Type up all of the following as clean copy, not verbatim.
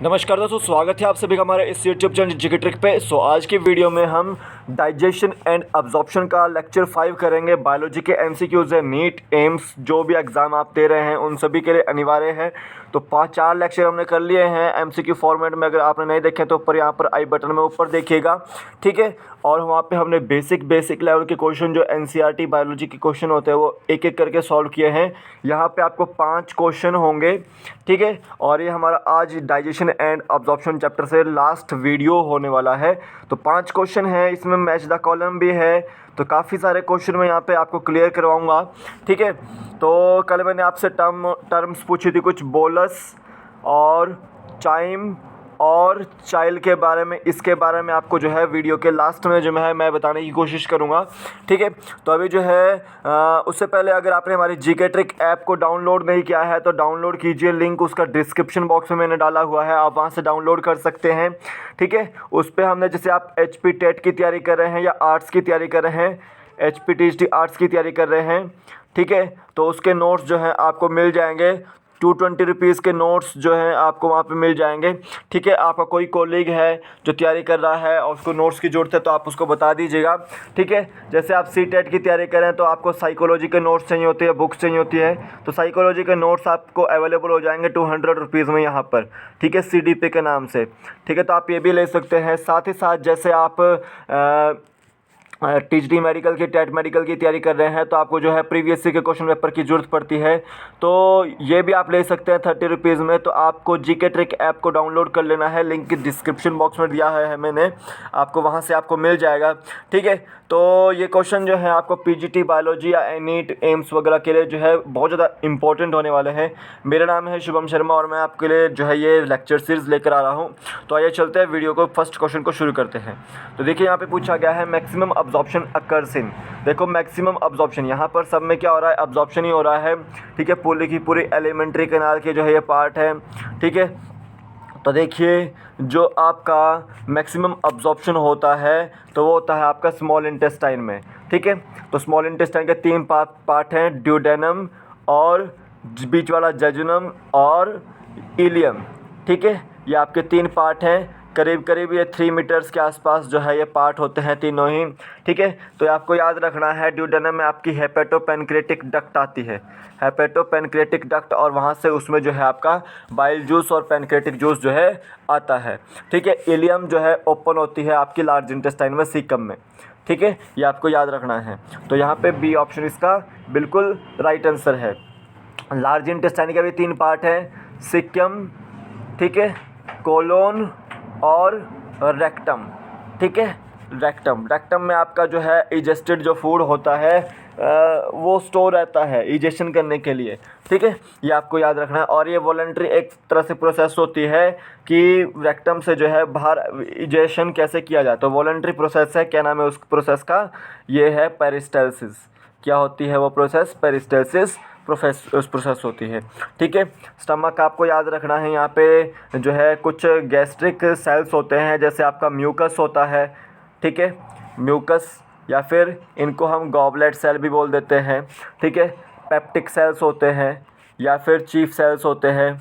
नमस्कार दोस्तों, स्वागत है आप सभी का हमारे इस यूट्यूब चैनल जीके ट्रिक पे। आज की वीडियो में हम डाइजेशन एंड अब्जॉर्प्शन का लेक्चर 5 करेंगे। बायोलॉजी के एमसीक्यूज है, नीट एम्स जो भी एग्ज़ाम आप दे रहे हैं उन सभी के लिए अनिवार्य है। तो 4 लेक्चर हमने कर लिए हैं एमसीक्यू फॉर्मेट में। अगर आपने नहीं देखे तो ऊपर यहाँ पर आई बटन में ऊपर देखिएगा, ठीक है। और वहाँ पे हमने बेसिक लेवल के क्वेश्चन जो एनसीईआरटी बायोलॉजी के क्वेश्चन होते हैं वो एक एक करके सॉल्व किए हैं। यहाँ पे आपको 5 क्वेश्चन होंगे, ठीक है। और ये हमारा आज डाइजेशन एंड अब्जॉर्प्शन चैप्टर से लास्ट वीडियो होने वाला है। तो 5 क्वेश्चन हैं, इसमें मैच द कॉलम भी है। तो काफ़ी सारे क्वेश्चन मैं यहाँ पे आपको क्लियर करवाऊँगा, ठीक है। तो कल मैंने आपसे टर्म्स पूछी थी कुछ, बोलस और चाइम और चाइल्ड के बारे में। इसके बारे में आपको जो है वीडियो के लास्ट में जो है मैं बताने की कोशिश करूंगा, ठीक है। तो अभी जो है उससे पहले अगर आपने हमारी जीके ट्रिक ऐप को डाउनलोड नहीं किया है तो डाउनलोड कीजिए। लिंक उसका डिस्क्रिप्शन बॉक्स में मैंने डाला हुआ है, आप वहां से डाउनलोड कर सकते हैं, ठीक है। उस पर हमने, जैसे आप HP टेट की तैयारी कर रहे हैं या आर्ट्स की तैयारी कर रहे हैं, HP TGT आर्ट्स की तैयारी कर रहे हैं, ठीक है, तो उसके नोट्स जो हैं आपको मिल जाएंगे। 220 रुपीज़ के नोट्स जो हैं आपको वहाँ पे मिल जाएंगे, ठीक है। आपका कोई कोलीग है जो तैयारी कर रहा है और उसको नोट्स की ज़रूरत है तो आप उसको बता दीजिएगा, ठीक है। जैसे आप CTET की तैयारी करें तो आपको साइकोलॉजी के नोट्स चाहिए होती है, बुक्स चाहिए होती है, तो साइकोलॉजी के नोट्स आपको अवेलेबल हो जाएंगे 200 रुपीज़ में यहाँ पर, ठीक है, CDP के नाम से, ठीक है। तो आप ये भी ले सकते हैं। साथ ही साथ जैसे आप TGT मेडिकल की, टेट मेडिकल की तैयारी कर रहे हैं तो आपको जो है प्रीवियस ईयर के क्वेश्चन पेपर की ज़रूरत पड़ती है, तो ये भी आप ले सकते हैं 30 रुपीज़ में। तो आपको जीके ट्रिक ऐप को डाउनलोड कर लेना है, लिंक डिस्क्रिप्शन बॉक्स में दिया है मैंने, आपको वहाँ से आपको मिल जाएगा, ठीक है। तो ये क्वेश्चन जो है आपको PGT बायोलॉजी या नीट एम्स वगैरह के लिए जो है बहुत ज़्यादा इंपॉर्टेंट होने वाले हैं। मेरा नाम है शुभम शर्मा और मैं आपके लिए जो है ये लेक्चर सीरीज़ लेकर आ रहा हूँ। तो आइए चलते हैं वीडियो को, फर्स्ट क्वेश्चन को शुरू करते हैं। तो देखिए यहाँ पे पूछा गया है मैक्सिमम अब्जॉर्प्शन अकर्स इन। देखो मैक्सिमम अब्जॉर्प्शन, यहाँ पर सब में क्या हो रहा है, अब्जॉर्प्शन ही हो रहा है, ठीक है। पूरी की पूरी एलिमेंट्री कैनाल के जो है ये पार्ट है, ठीक है। तो देखिए जो आपका मैक्सिमम अब्जॉर्प्शन होता है तो वो होता है आपका स्मॉल इंटेस्टाइन में, ठीक है। तो स्मॉल इंटेस्टाइन के 3 पार्ट हैं, ड्यूडेनम और बीच वाला जेजुनम और इलियम, ठीक है। ये आपके 3 पार्ट हैं, करीब करीब ये 3 मीटर्स के आसपास जो है ये पार्ट होते हैं तीनों ही, ठीक है। तो आपको याद रखना है ड्यूडेनम में आपकी हेपेटोपेनक्रेटिक डक्ट आती है, हेपेटोपेनक्रेटिक डक्ट, और वहाँ से उसमें जो है आपका बाइल जूस और पेनक्रेटिक जूस जो है आता है, ठीक है। इलियम जो है ओपन होती है आपकी लार्ज इंटेस्टाइन में, सीकम में, ठीक है। ये आपको याद रखना है। तो यहाँ पे बी ऑप्शन इसका बिल्कुल राइट आंसर है। लार्ज इंटेस्टाइन के भी 3 पार्ट हैं, सिक्यम, ठीक है, कोलोन और रेक्टम, ठीक है। रेक्टम में आपका जो है इजेस्टेड जो फूड होता है वो स्टोर रहता है इजेशन करने के लिए, ठीक है। ये आपको याद रखना है। और ये वॉलंटरी एक तरह से प्रोसेस होती है कि रेक्टम से जो है बाहर इजेशन कैसे किया जाए, तो वॉलंटरी प्रोसेस है। क्या नाम है उस प्रोसेस का, ये है पेरिस्टाल्सिस। क्या होती है वो प्रोसेस, पेरिस्टाल्सिस प्रोसेस होती है, ठीक है। स्टमक आपको याद रखना है, यहाँ पे जो है कुछ गैस्ट्रिक सेल्स होते हैं, जैसे आपका म्यूकस होता है, ठीक है, म्यूकस, या फिर इनको हम गॉबलेट सेल भी बोल देते हैं, ठीक है। पेप्टिक सेल्स होते हैं या फिर चीफ सेल्स होते हैं,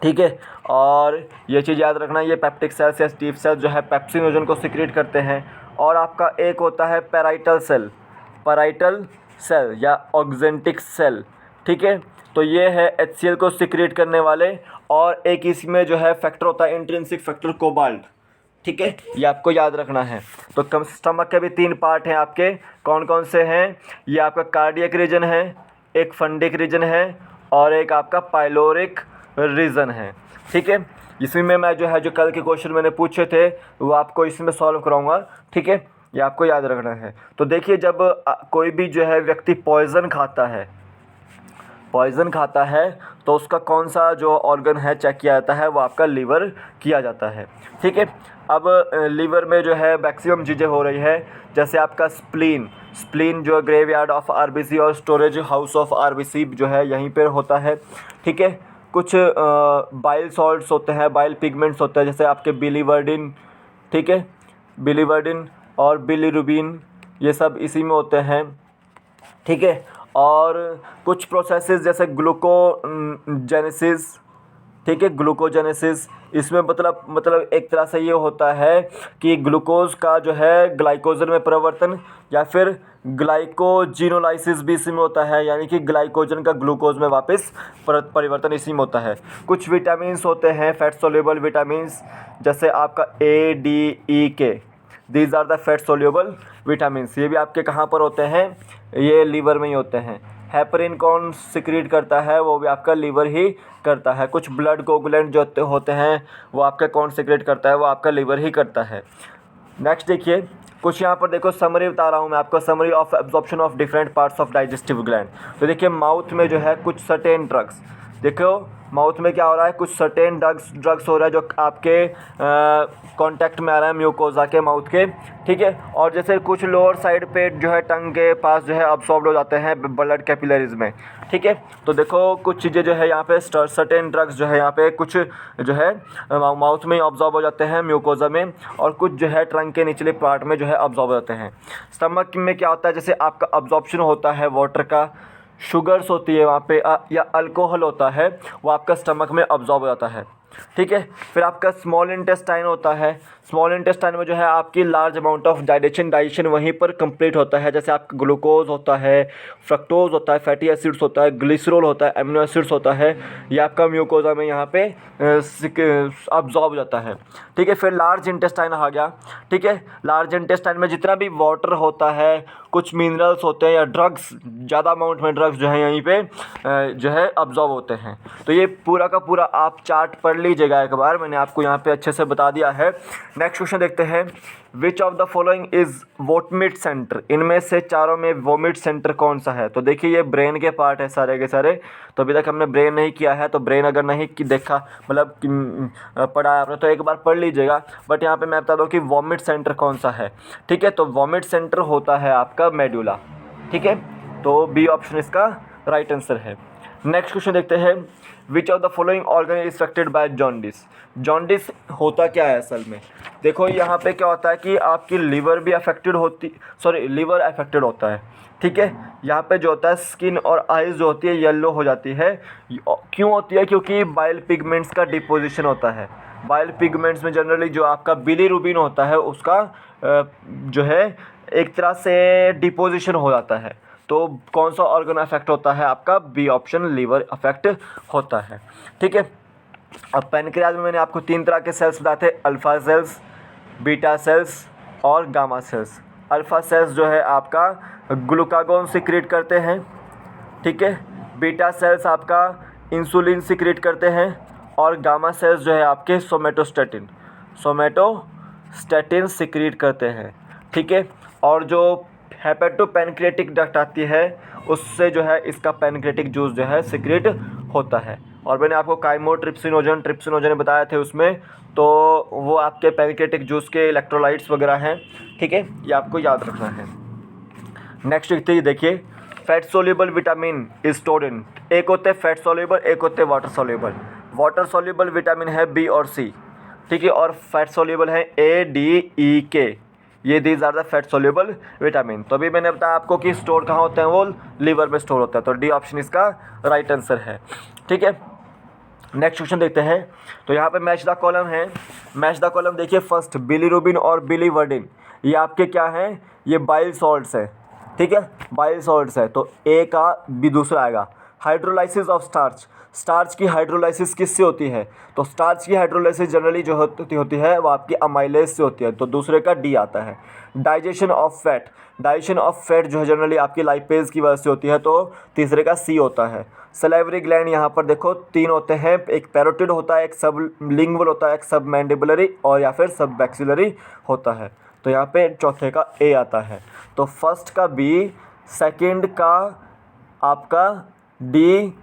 ठीक है। और ये चीज़ याद रखना, ये पेप्टिक सेल्स या चीफ सेल्स जो है पेप्सिनोजन को सिक्रीट करते हैं। और आपका एक होता है पैराइटल सेल या ऑक्जेंटिक सेल, ठीक है। तो ये है HCl को सिक्रीट करने वाले। और एक इसमें जो है फैक्टर होता है इंट्रिंसिक फैक्टर कोबाल्ट, ठीक है। ये आपको याद रखना है। तो स्टमक के भी 3 पार्ट हैं आपके, कौन कौन से हैं, ये आपका कार्डियक रीजन है, एक फंडिक रीजन है और एक आपका पाइलोरिक रीजन है, ठीक है। इसमें मैं जो है जो कल के क्वेश्चन मैंने पूछे थे वो आपको इसमें सॉल्व कराऊंगा, ठीक है। ये आपको याद रखना है। तो देखिए जब कोई भी जो है व्यक्ति पॉइज़न खाता है तो उसका कौन सा जो ऑर्गन है चेक किया जाता है, वो आपका लीवर किया जाता है, ठीक है। अब लीवर में जो है मैक्सिमम चीज़ें हो रही है, जैसे आपका स्प्लीन जो ग्रेवयार्ड ऑफ RBC और स्टोरेज हाउस ऑफ RBC जो है यहीं पर होता है, ठीक है। कुछ बाइल सॉल्ट्स होते हैं, बाइल पिगमेंट्स होते हैं, जैसे आपके बिलीवर्डिन, ठीक है, बिलीवर्डिन और बिलीरुबिन, ये सब इसी में होते हैं, ठीक है। और कुछ प्रोसेसेस जैसे ग्लूकोजेनेसिस, ठीक है। ग्लूकोजेनेसिस, इसमें मतलब एक तरह से ये होता है कि ग्लूकोज का जो है ग्लाइकोजन में परिवर्तन या फिर ग्लाइकोजिनोलाइसिस भी इसी में होता है, यानी कि ग्लाइकोजन का ग्लूकोज में वापस परिवर्तन इसी में होता है। कुछ विटामिन्स होते हैं फैट सोल्यूबल विटामिन्स, जैसे आपका ADE K, these are the fat soluble vitamins. ये भी आपके कहाँ पर होते हैं, ये लीवर में ही होते हैं। हेपरिन कौन सिक्रीट करता है, वो भी आपका लीवर ही करता है। कुछ ब्लड कोगुलेंट जो होते हैं वो आपका कौन सिक्रीट करता है, वो आपका लीवर ही करता है। नेक्स्ट देखिए, कुछ यहाँ पर देखो समरी बता रहा हूँ मैं आपको, summary of absorption of different parts of digestive gland. तो देखिए माउथ में जो है कुछ सर्टेन ड्रग्स, देखो माउथ में क्या हो रहा है, कुछ सर्टेन ड्रग्स हो रहा है जो आपके कांटेक्ट में आ रहा है म्यूकोजा के माउथ के, ठीक है। और जैसे कुछ लोअर साइड पे जो है टंग के पास जो है अब्सॉर्ब हो जाते हैं ब्लड कैपिलरीज में, ठीक है। तो देखो कुछ चीज़ें जो है यहाँ पे सर्टेन ड्रग्स जो है यहाँ पे कुछ जो है माउथ में अब्सॉर्ब हो जाते हैं म्यूकोजा में, और कुछ जो है ट्रंक के निचले पार्ट में जो है अब्सॉर्ब हो जाते हैं। स्टमक में क्या होता है, जैसे आपका अब्जॉर्प्शन होता है वाटर का, शुगर्स होती है वहाँ पे या अल्कोहल होता है, वो आपका स्टमक में अब्जॉर्ब हो जाता है, ठीक है। फिर आपका स्मॉल इंटेस्टाइन होता है, स्मॉल इंटेस्टाइन में जो है आपकी लार्ज अमाउंट ऑफ डाइजेशन वहीं पर कंप्लीट होता है। जैसे आपका ग्लूकोज होता है, फ्रक्टोज होता है, फैटी एसिड्स होता है, ग्लिसरॉल होता है, एमिनो एसिड्स होता है, ये आपका म्यूकोजा में यहाँ पे अब्जॉर्ब हो जाता है, ठीक है। फिर लार्ज इंटेस्टाइन आ गया, ठीक है। लार्ज इंटेस्टाइन में जितना भी वाटर होता है, कुछ मिनरल्स होते हैं या ड्रग्स, ज़्यादा अमाउंट में ड्रग्स जो है यहीं पे जो है अब्जॉर्ब होते हैं। तो ये पूरा का पूरा आप चार्ट पढ़ लीजिएगा एक बार, मैंने आपको यहाँ पे अच्छे से बता दिया है। नेक्स्ट क्वेश्चन देखते हैं, which of the following is vomit centre, इनमें से चारों में वोमिट सेंटर कौन सा है। तो देखिए ये ब्रेन के पार्ट है सारे के सारे, तो अभी तक हमने ब्रेन नहीं किया है, तो ब्रेन अगर नहीं देखा मतलब पढ़ा है आपने तो एक बार पढ़ लीजिएगा। बट यहाँ पे मैं बता दूँ कि वोमिट सेंटर कौन सा है, ठीक है। तो वोमिट सेंटर होता है आपका मेडुला, ठीक है। तो बी ऑप्शन इसका राइट आंसर है। नेक्स्ट क्वेश्चन देखते हैं, which of the following organ is affected by jaundice. Jaundice होता क्या है असल में, देखो यहाँ पे क्या होता है कि आपकी लीवर भी अफेक्टेड होती, लीवर अफेक्टेड होता है, ठीक है। यहाँ पे जो होता है स्किन और आइज़ जो होती है येलो हो जाती है, क्यों होती है, क्योंकि बाइल पिगमेंट्स का डिपोजिशन होता है। बाइल पिगमेंट्स में जनरली जो आपका बिलीरुबिन होता है उसका जो है एक तरह से डिपोजिशन हो जाता है। तो कौन सा ऑर्गन अफेक्ट होता है आपका, बी ऑप्शन लीवर अफेक्ट होता है, ठीक है। अब पैनक्रियाज में मैंने आपको 3 तरह के सेल्स बताए थे, अल्फ़ा सेल्स, बीटा सेल्स और गामा सेल्स। अल्फ़ा सेल्स जो है आपका ग्लूकागोन सिक्रीट करते हैं, ठीक है। बीटा सेल्स आपका इंसुलिन सिक्रीट करते हैं, और गामा सेल्स जो है आपके सोमेटोस्टेटिन सिक्रीट करते हैं, ठीक है। और जो हेपेटोपैनक्रियाटिक डक्ट आती है उससे जो है इसका पैनक्रियाटिक जूस जो है सिक्रीट होता है। और मैंने आपको ट्रिप्सिनोजन बताए थे उसमें, तो वो आपके पैनक्रियाटिक जूस के इलेक्ट्रोलाइट्स वगैरह हैं, ठीक है, ये आपको याद रखना है। नेक्स्ट देखिए, fat soluble vitamin is stored in, एक होते हैं फैट सोल्यूबल, एक होते हैं water soluble. Water soluble vitamin है बी और सी, ठीक है, और फैट सोल्यूबल है ADE K, ये these are the fat soluble vitamin. तो अभी मैंने बताया आपको कि स्टोर कहाँ होते हैं, वो लीवर में स्टोर होता है, तो डी ऑप्शन इसका राइट आंसर है, ठीक है। नेक्स्ट क्वेश्चन देखते हैं, तो यहाँ पे मैच द कॉलम है। मैच द कॉलम देखिए, फर्स्ट बिलीरुबिन और बिलीवर्डिन, ये आपके क्या हैं, ये बाइल सॉल्ट्स है, ठीक है, बाइल सॉल्ट्स है, तो ए का बी दूसरा आएगा। हाइड्रोलाइसिस ऑफ स्टार्च, स्टार्च की हाइड्रोलाइसिस किससे होती है, तो स्टार्च की हाइड्रोलाइसिस जनरली जो होती है वो आपकी अमाइलेज से होती है, तो दूसरे का डी आता है। Digestion of fat, digestion of fat जो है जनरली आपकी लाइपेज की वजह से होती है, तो तीसरे का सी होता है। सलाइवरी ग्लैंड यहाँ पर देखो 3 होते हैं, एक पैरोटिड होता है, एक सब लिंगुअल होता है, एक सब मैंडिबुलरी और या फिर सब बैक्सिलरी होता है, तो यहाँ पे चौथे का ए आता है। तो फर्स्ट का बी, सेकंड का आपका डी,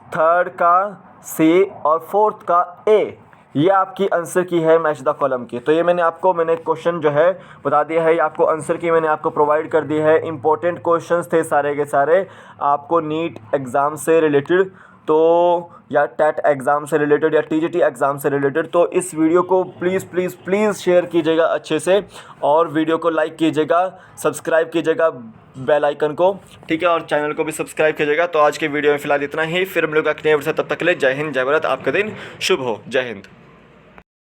थर्ड का सी और फोर्थ का ए, ये आपकी आंसर की है मैच द कॉलम की। तो ये मैंने क्वेश्चन जो है बता दिया है, ये आपको आंसर की मैंने आपको प्रोवाइड कर दी है। इंपॉर्टेंट क्वेश्चंस थे सारे के सारे, आपको नीट एग्ज़ाम से रिलेटेड तो या टेट एग्ज़ाम से रिलेटेड या टीजीटी एग्ज़ाम से रिलेटेड, तो इस वीडियो को प्लीज़ प्लीज़ प्लीज़ शेयर कीजिएगा अच्छे से, और वीडियो को लाइक कीजिएगा, सब्सक्राइब कीजिएगा बेल आइकन को, ठीक है, और चैनल को भी सब्सक्राइब कीजिएगा। तो आज के वीडियो में फ़िलहाल इतना ही, फिर हम लोग एक नए वीडियो से, तब तक के लिए जय हिंद, जय भारत, आपका दिन शुभ हो, जय हिंद।